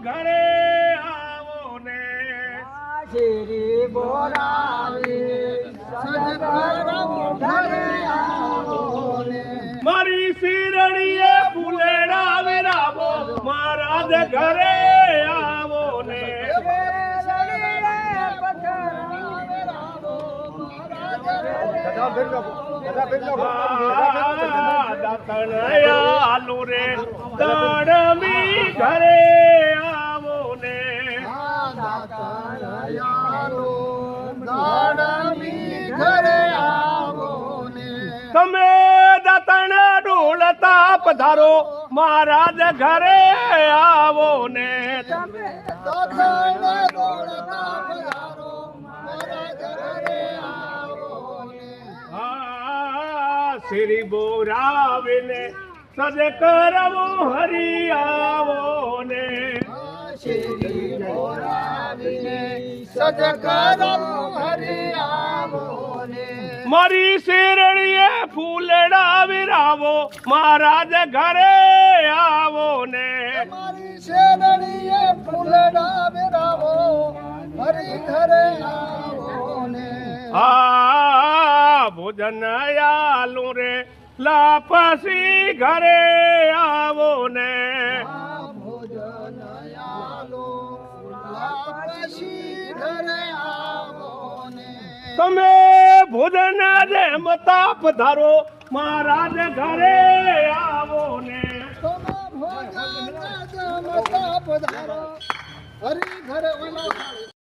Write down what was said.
ઘરે આવો ને શેરી બોરાવી સજગરવો ઘરે આવો ને મારી શિરડીએ ફૂલેડા વેરાવો મહારાજ ઘરે આવો ને દાતણયાલુ રે દડમી ઘરે આવો ને ઘરે આવો ને તમે દાતણ ડોલતા પધારો મહારાજ ઘરે આવો ને તમે દાતણ ડોલતા પધારો મહારાજ ઘરે આવો ને શ્રી બોરાવીને સજ કરવો હરી આવો ને શ્રી બોરાવીને સજ કરવો હરી આવો ને મારી શેરડીએ ફૂલડા વિરાવો મહારાજ ઘરે આવો ને મારી શેરડીએ ફૂલડા વિરાવો હરી ઘરે આવો ને ભોજન આલુ રે લાપસી ઘરે આવો ને ભોજન આલો લાપસી ઘરે આવો ને તમે ભોજન જમતા પધારો મહારાજ ઘરે આવો ને તમે ભોજન જમતા પધારો હરી ઘરે